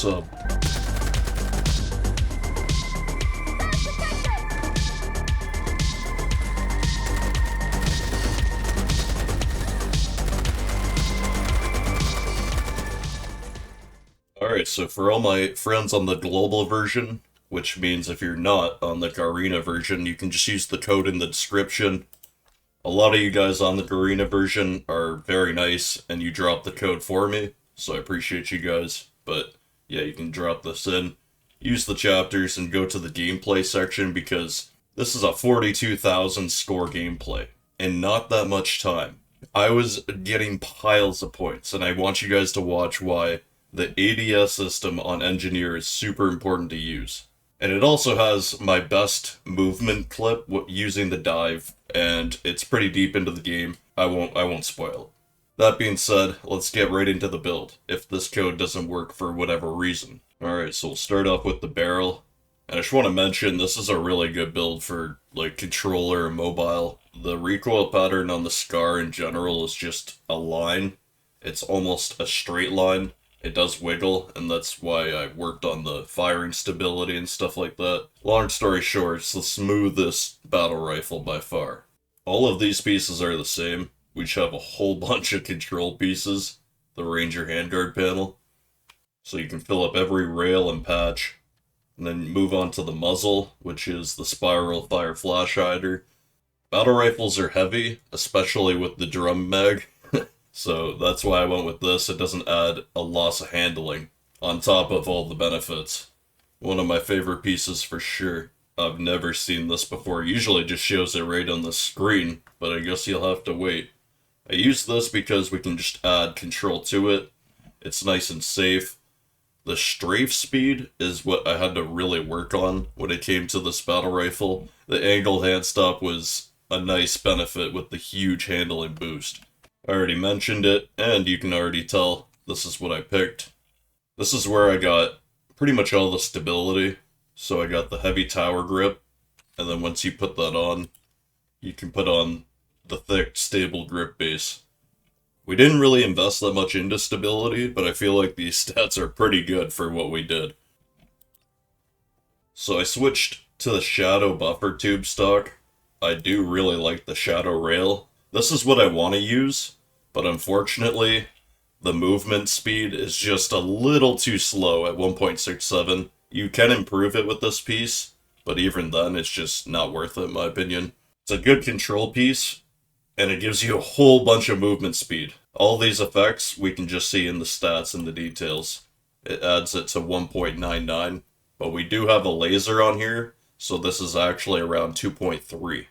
sub. Alright, so for all my friends on the global version, which means if you're not on the Garena version, you can just use the code in the description. A lot of you guys on the Garena version are very nice, and you dropped the code for me, so I appreciate you guys. But yeah, you can drop this in, use the chapters, and go to the gameplay section, because this is a 42,000 score gameplay, and not that much time. I was getting piles of points, and I want you guys to watch why the ADS system on Engineer is super important to use. And it also has my best movement clip using the dive, and it's pretty deep into the game. I won't spoil it. That being said, let's get right into the build, if this code doesn't work for whatever reason. Alright, so we'll start off with the barrel. And I just want to mention, this is a really good build for, like, controller and mobile. The recoil pattern on the Scar in general is just a line. It's almost a straight line. It does wiggle, and that's why I worked on the firing stability and stuff like that. Long story short, it's the smoothest battle rifle by far. All of these pieces are the same. We just have a whole bunch of control pieces. The Ranger handguard panel. So you can fill up every rail and patch. And then move on to the muzzle, which is the spiral fire flash hider. Battle rifles are heavy, especially with the drum mag. So that's why I went with this. It doesn't add a loss of handling, on top of all the benefits. One of my favorite pieces for sure. I've never seen this before. Usually it just shows it right on the screen, but I guess you'll have to wait. I use this because we can just add control to it. It's nice and safe. The strafe speed is what I had to really work on when it came to this battle rifle. The angled handstop was a nice benefit with the huge handling boost. I already mentioned it, and you can already tell this is what I picked. This is where I got pretty much all the stability. So I got the heavy tower grip, and then once you put that on, you can put on the thick, stable grip base. We didn't really invest that much into stability, but I feel like these stats are pretty good for what we did. So I switched to the Shadow buffer tube stock. I do really like the Shadow rail. This is what I want to use, but unfortunately, the movement speed is just a little too slow at 1.67. You can improve it with this piece, but even then, it's just not worth it in my opinion. It's a good control piece, and it gives you a whole bunch of movement speed. All these effects, we can just see in the stats and the details. It adds it to 1.99, but we do have a laser on here, so this is actually around 2.3.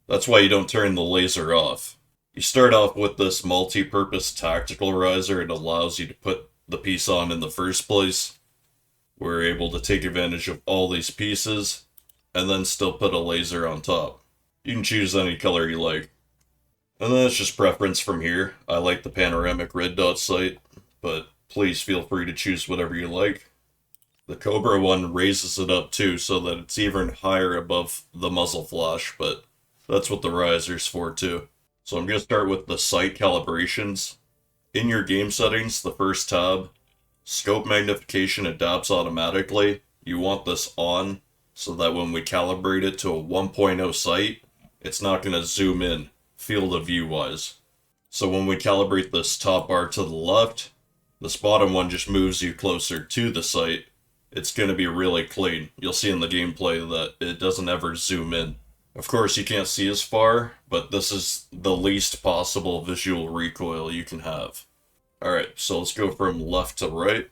That's why you don't turn the laser off. You start off with this multi-purpose tactical riser. It allows you to put the piece on in the first place. We're able to take advantage of all these pieces, and then still put a laser on top. You can choose any color you like. And then it's just preference from here. I like the panoramic red dot sight, but please feel free to choose whatever you like. The Cobra one raises it up too, so that it's even higher above the muzzle flash, but that's what the riser's for too. So I'm going to start with the sight calibrations. In your game settings, the first tab, scope magnification adapts automatically. You want this on so that when we calibrate it to a 1.0 sight, it's not going to zoom in field of view wise. So when we calibrate this top bar to the left, this bottom one just moves you closer to the sight. It's going to be really clean. You'll see in the gameplay that it doesn't ever zoom in. Of course, you can't see as far, but this is the least possible visual recoil you can have. Alright, so let's go from left to right.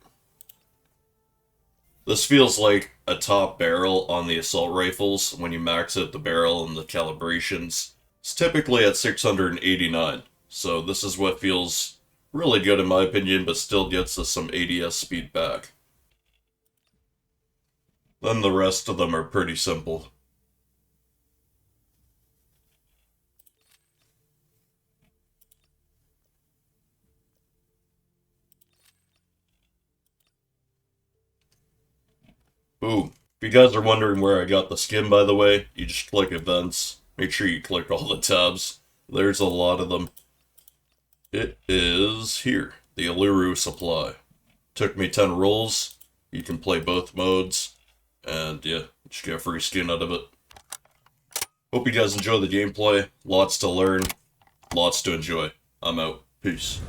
This feels like a top barrel on the assault rifles when you max out the barrel and the calibrations. It's typically at 689, so this is what feels really good in my opinion, but still gets us some ADS speed back. Then the rest of them are pretty simple. Boom. If you guys are wondering where I got the skin, by the way, you just click events. Make sure you click all the tabs. There's a lot of them. It is here. The Alluru supply. Took me 10 rolls. You can play both modes, and yeah, just get a free skin out of it. Hope you guys enjoy the gameplay. Lots to learn, lots to enjoy. I'm out. Peace.